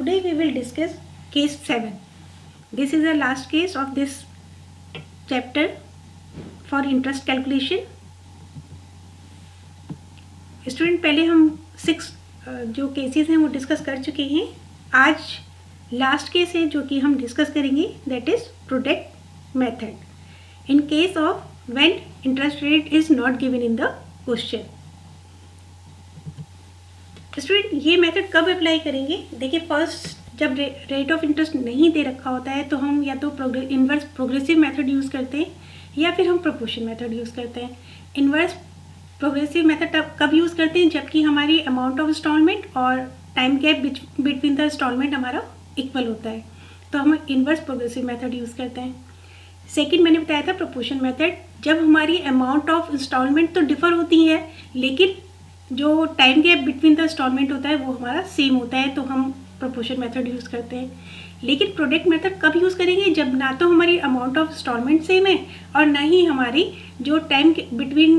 Today we will discuss case 7. This is the last case of this chapter for interest calculation. Student पहले हम 6 जो cases हैं वो discuss कर चुके हैं. आज लास्ट केस है जो कि हम डिस्कस करेंगे, that is product method in case of when interest rate is not given in the question. Student ये मेथड कब अप्लाई करेंगे? देखिए, फर्स्ट जब रेट ऑफ इंटरेस्ट नहीं दे रखा होता है तो हम या तो इन्वर्स प्रोग्रेसिव मेथड यूज़ करते हैं या फिर हम प्रोपोर्शन मेथड यूज़ करते हैं. इन्वर्स प्रोग्रेसिव मेथड कब यूज़ करते हैं? जबकि हमारी अमाउंट ऑफ इंस्टॉलमेंट और time gap between the instalment हमारा इक्वल होता है, तो हम इन्वर्स प्रोग्रेसिव मेथड यूज़ करते हैं. सेकेंड मैंने बताया था प्रोपोर्शन मेथड, जब हमारी अमाउंट ऑफ इंस्टॉलमेंट तो डिफर होती है लेकिन जो time gap between the instalment होता है वो हमारा सेम होता है, तो हम प्रोपोर्शन मेथड यूज़ करते हैं. लेकिन प्रोडक्ट मेथड कब यूज़ करेंगे? जब ना तो हमारी अमाउंट ऑफ इंस्टॉलमेंट सेम है और ना ही हमारी जो टाइम बिटवीन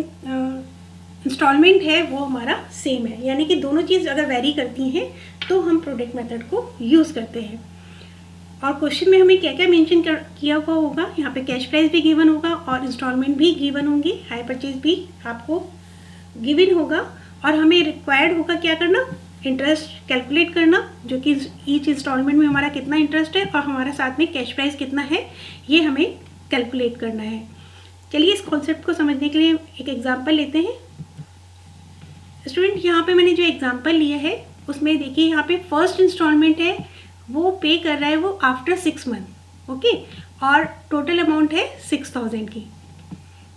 इंस्टॉलमेंट है वो हमारा सेम है, यानी कि दोनों चीज़ अगर वेरी करती हैं तो हम प्रोडक्ट मेथड को यूज़ करते हैं. और क्वेश्चन में हमें क्या क्या मेंशन किया हुआ होगा, यहाँ पे कैश प्राइस भी गिवन होगा और इंस्टॉलमेंट भी गिवन होंगी, हायर परचेज भी आपको गिवन होगा और हमें रिक्वायर्ड होगा क्या करना, इंटरेस्ट कैलकुलेट करना, जो कि ईच इंस्टॉलमेंट में हमारा कितना इंटरेस्ट है और हमारा साथ में कैश प्राइस कितना है ये हमें कैलकुलेट करना है. चलिए इस कॉन्सेप्ट को समझने के लिए एक एग्जांपल लेते हैं. स्टूडेंट यहाँ पे मैंने जो एग्जांपल लिया है उसमें देखिए, यहाँ पे फर्स्ट इंस्टॉलमेंट है वो पे कर रहा है वो आफ्टर 6 मंथ, ओके, और टोटल अमाउंट है 6000 की.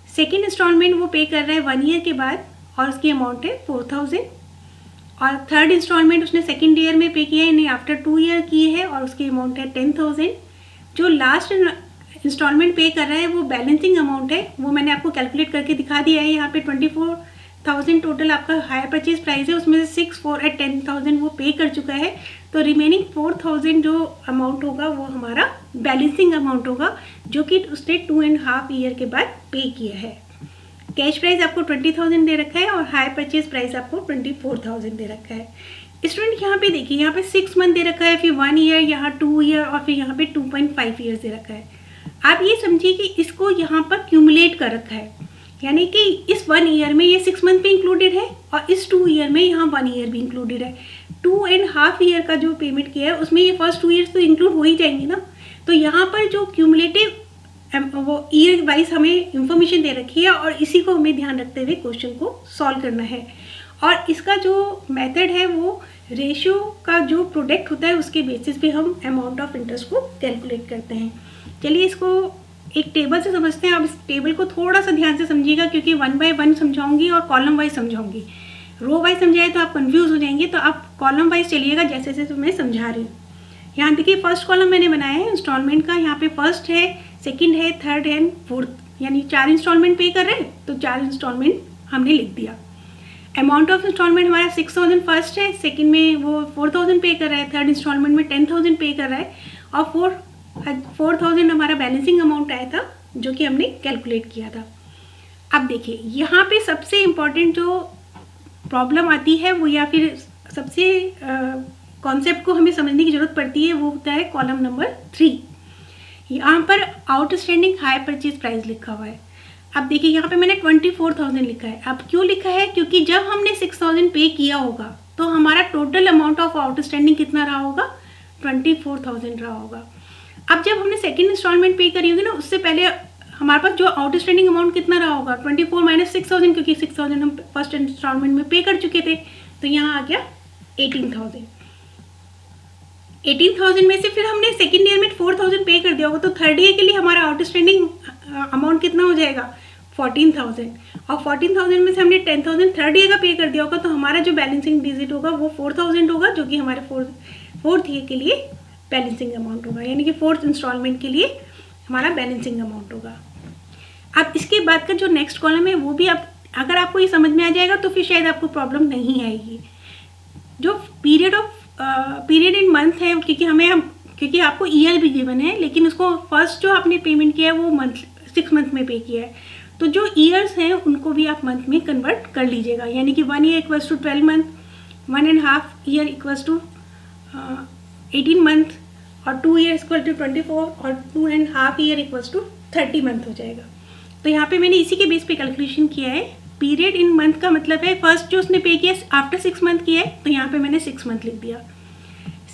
सेकेंड इंस्टॉलमेंट वो पे कर रहा है 1 ईयर के बाद और उसकी अमाउंट है 4000. और थर्ड इंस्टॉलमेंट उसने सेकेंड ईयर में पे किया है, नहीं आफ्टर 2 ईयर की है और उसकी अमाउंट है 10000. जो लास्ट इंस्टॉलमेंट पे कर रहा है वो बैलेंसिंग अमाउंट है, वो मैंने आपको कैलकुलेट करके दिखा दिया है. यहाँ पे 24000 टोटल आपका हायर परचेज प्राइस है, उसमें से 6 4 at 10000 वो पे कर चुका है, तो रिमेनिंग 4000 जो अमाउंट होगा वो हमारा बैलेंसिंग अमाउंट होगा जो कि उसने 2.5 ईयर के बाद पे किया है. कैश प्राइस आपको 20000 दे रखा है और हायर परचेज प्राइस आपको 24000 दे रखा है. स्टूडेंट यहाँ पे देखिए, यहाँ पे 6 मंथ दे रखा है, फिर 1 ईयर, यहाँ 2 ईयर और फिर यहाँ पे 2.5 ईयर्स दे रखा है. आप ये समझिए कि इसको यहाँ पर क्यूमुलेट कर रखा है, यानी कि इस 1 ईयर में ये 6 मंथ भी इंक्लूडेड है और इस 2 ईयर में यहाँ 1 ईयर भी इंक्लूडेड है. 2.5 ईयर का जो पेमेंट किया है उसमें ये फर्स्ट 2 ईयर्स तो इंक्लूड हो ही जाएंगे ना. तो यहाँ पर जो क्यूमुलेटिव वो ईयर वाइज हमें इंफॉर्मेशन दे रखी है और इसी को हमें ध्यान रखते हुए क्वेश्चन को सॉल्व करना है. और इसका जो मेथड है वो रेशियो का जो प्रोडक्ट होता है उसके बेसिस पे हम अमाउंट ऑफ इंटरेस्ट को कैलकुलेट करते हैं. चलिए इसको एक टेबल से समझते हैं. आप इस टेबल को थोड़ा सा ध्यान से समझिएगा क्योंकि 1 by 1 समझाऊंगी और कॉलम वाइज समझाऊंगी. रो वाइज समझाए तो आप कंफ्यूज हो जाएंगे, तो आप कॉलम वाइज चलिएगा जैसे जैसे मैं समझा रही हूँ. यहाँ देखिए फर्स्ट कॉलम मैंने बनाया है इंस्टॉलमेंट का. यहाँ पे फर्स्ट है, सेकंड है, थर्ड है, फोर्थ, यानी 4 इंस्टॉलमेंट पे कर रहे हैं तो 4 इंस्टॉलमेंट हमने लिख दिया. अमाउंट ऑफ इंस्टॉलमेंट हमारा 6000 फर्स्ट है, सेकंड में वो 4000 पे कर रहा है, थर्ड इंस्टॉलमेंट में 10000 पे कर रहा है और 4000 हमारा बैलेंसिंग अमाउंट आया था जो कि हमने कैलकुलेट किया था. अब देखिए यहाँ पे सबसे इम्पॉर्टेंट जो प्रॉब्लम आती है वो, या फिर सबसे कॉन्सेप्ट को हमें समझने की जरूरत पड़ती है, वो होता है कॉलम नंबर 3. यहाँ पर आउटस्टैंडिंग हायर परचेज प्राइस लिखा हुआ है. अब देखिए यहाँ पे मैंने 24000 लिखा है. अब क्यों लिखा है? क्योंकि जब हमने 6000 पे किया होगा तो हमारा टोटल अमाउंट ऑफ आउटस्टैंडिंग कितना रहा होगा? 24000 रहा होगा. अब जब हमने सेकेंड इंस्टॉलमेंट पे करी होगी ना, उससे पहले हमारे पास जो आउटस्टैंडिंग अमाउंट कितना रहा होगा? 24 माइनस 6000, क्योंकि 6000 हम फर्स्ट इंस्टॉलमेंट में पे कर चुके थे, तो यहाँ आ गया 18000. 18000 में से फिर हमने सेकेंड ईयर में 4000 पे कर दिया होगा, तो थर्ड ईयर के लिए हमारा आउटस्टैंडिंग अमाउंट कितना हो जाएगा? 14000. और 14000 में से हमने 10000 थर्ड ईयर का पे कर दिया होगा, तो हमारा जो बैलेंसिंग डिजिट होगा वो 4000 होगा, जो कि हमारे फोर्थ ईयर के लिए बैलेंसिंग अमाउंट होगा, यानी कि फोर्थ इंस्टॉलमेंट के लिए हमारा बैलेंसिंग अमाउंट होगा. अब इसके बाद का जो नेक्स्ट कॉलम है वो भी आप अगर आपको ये समझ में आ जाएगा तो फिर शायद आपको प्रॉब्लम नहीं आएगी. जो पीरियड इन मंथ है, क्योंकि आपको ईयर भी गिवन है, लेकिन उसको फर्स्ट जो आपने पेमेंट किया है वो 6 मंथ में पे किया है, तो जो ईयर्स हैं उनको भी आप मंथ में कन्वर्ट कर लीजिएगा. यानी कि 1 year equals to 12 month, 1.5 year equals to 18 month और 2 ईयर इक्वल टू 24 और 2.5 ईयर इक्वल्स टू 30 मंथ हो जाएगा। तो यहाँ पे मैंने इसी के बेस पे कैलकुलेशन किया है। पीरियड इन मंथ का मतलब है फर्स्ट जो उसने पे किया आफ्टर 6 मंथ किया है, तो यहाँ पे मैंने 6 मंथ लिख दिया।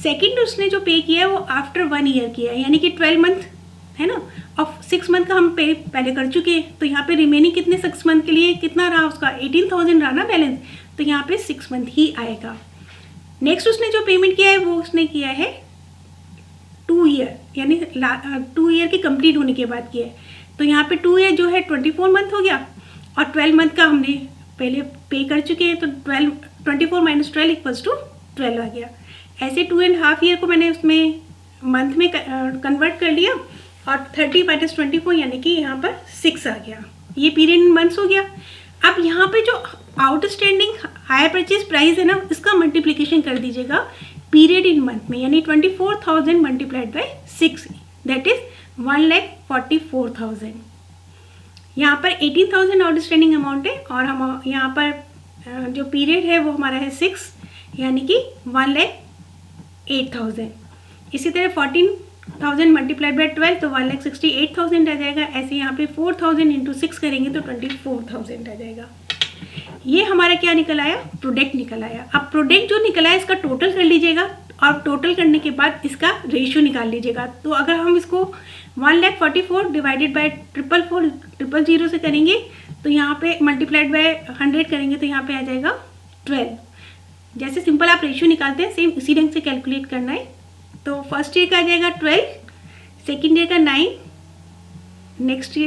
सेकेंड उसने जो पे किया है वो आफ्टर 1 ईयर किया है, यानी कि 12 मंथ है ना, और 6 मंथ का हम पे पहले कर चुके हैं। तो यहाँ पे रिमेनिंग कितने 6 मंथ के लिए कितना रहा उसका 18,000 रहा ना बैलेंस, तो यहाँ पे 6 मंथ ही आएगा। नेक्स्ट उसने जो पेमेंट किया है वो उसने किया है 2 ईयर, यानी 2 ईयर की कंप्लीट होने के बाद किया है। तो यहाँ पे 2 ईयर जो है 24 मंथ हो गया और 12 मंथ का हमने पहले पे कर चुके हैं, तो 24 माइनस 12 इक्वल्स टू 12 आ गया। ऐसे 2.5 ईयर को मैंने उसमें मंथ में कन्वर्ट कर लिया और 30 माइनस 24 यानी कि यहाँ पर 6 आ गया। ये पीरियड इन मंथ्स हो गया। अब यहाँ पे जो आउटस्टैंडिंग हायर परचेज प्राइस है ना, इसका मल्टीप्लिकेशन कर दीजिएगा पीरियड इन मंथ में, यानी 24,000 मल्टीप्लाइड बाई 6 दैट इज 1,44,000। यहाँ पर 18,000 आउटस्टैंडिंग अमाउंट है और हम यहाँ पर जो पीरियड है वो हमारा है 6 यानी कि 1,08,000। इसी तरह 14,000 मल्टीप्लाइड बाई 12 तो 1,68,000 आ जाएगा। ऐसे यहाँ पे 4,000 इंटू 6 करेंगे तो 24,000 आ जाएगा। ये हमारा क्या निकल आया, प्रोडक्ट निकल आया। अब प्रोडक्ट जो निकल आया इसका टोटल कर लीजिएगा और टोटल करने के बाद इसका रेशियो निकाल लीजिएगा। तो अगर हम इसको 1,44,000 डिवाइडेड बाई 4,4,0,0 से करेंगे तो यहाँ पे मल्टीप्लाइड बाय 100 करेंगे तो यहाँ पे आ जाएगा 12। जैसे सिंपल आप रेशियो निकालते हैं सेम उसी ढंग से कैलकुलेट करना है। तो फर्स्ट ईयर का आ जाएगा 12, सेकेंड ईयर का 9, नेक्स्ट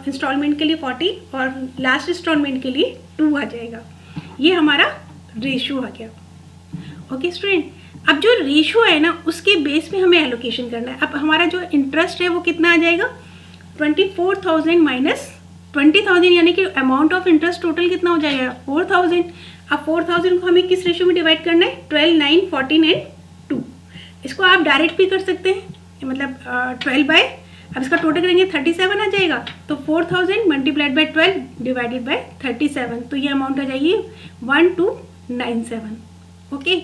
इंस्टॉलमेंट के लिए 40 और लास्ट इंस्टॉलमेंट के लिए 2 आ जाएगा। ये हमारा रेशियो आ गया। ओके स्टूडेंट, अब जो रेशियो है ना उसके बेस पे हमें एलोकेशन करना है। अब हमारा जो इंटरेस्ट है वो कितना आ जाएगा 24,000 माइनस 20,000 यानी कि अमाउंट ऑफ इंटरेस्ट टोटल कितना हो जाएगा 4,000। अब 4,000 को हमें किस रेशियो में डिवाइड करना है 12, 9, 14 एंड 2। इसको आप डायरेक्ट भी कर सकते हैं, मतलब 12 बाय, अब इसका टोटल करेंगे 37 आ जाएगा। तो 4,000 मल्टीप्लाइड बाय 12 डिवाइडेड बाय 37, तो ये अमाउंट आ जाएगी 1,297। ओके,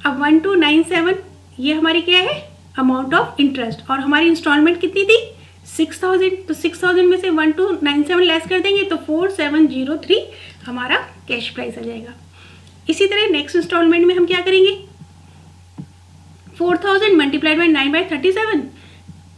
अब 1,297 ये हमारी क्या है अमाउंट ऑफ इंटरेस्ट और हमारी इंस्टॉलमेंट कितनी थी 6,000। तो 6,000 में से 1,297 लेस कर देंगे तो 4,703 हमारा कैश प्राइस आ जाएगा। इसी तरह नेक्स्ट इंस्टॉलमेंट में हम क्या करेंगे 4,000 मल्टीप्लाइड बाय 9 बाय 37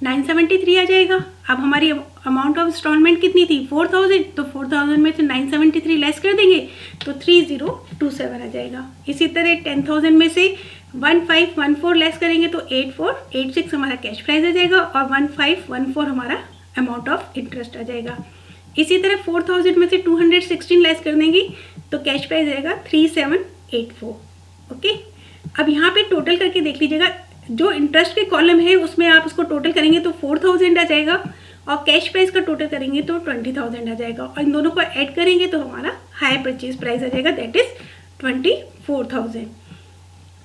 973 आ जाएगा। अब हमारी अमाउंट ऑफ इंस्टॉलमेंट कितनी थी 4,000, तो 4,000 में से 973 लेस कर देंगे तो 3,027 आ जाएगा। इसी तरह 10,000 में से 1,514 लेस करेंगे तो 8,486 हमारा कैश प्राइस आ जाएगा और 1,514 हमारा अमाउंट ऑफ इंटरेस्ट आ जाएगा। इसी तरह 4,000 में से 216 लेस कर देंगे तो कैश प्राइस आएगा 3,784। ओके, अब यहाँ पे टोटल करके देख लीजिएगा, जो इंटरेस्ट के कॉलम है उसमें आप उसको टोटल करेंगे तो 4,000 आ जाएगा और कैश प्राइस का टोटल करेंगे तो 20,000 आ जाएगा और इन दोनों को ऐड करेंगे तो हमारा हायर परचेज प्राइस आ जाएगा that is 24,000।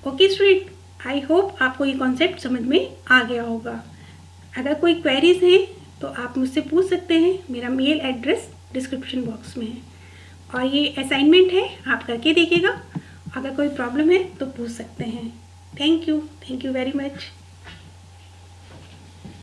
Okay student, I hope आपको ये कॉन्सेप्ट समझ में आ गया होगा। अगर कोई क्वेरीज हैं तो आप मुझसे पूछ सकते हैं, मेरा मेल एड्रेस डिस्क्रिप्शन बॉक्स में है और ये असाइनमेंट है आप करके देखिएगा। अगर कोई प्रॉब्लम है तो पूछ सकते हैं। Thank you very much.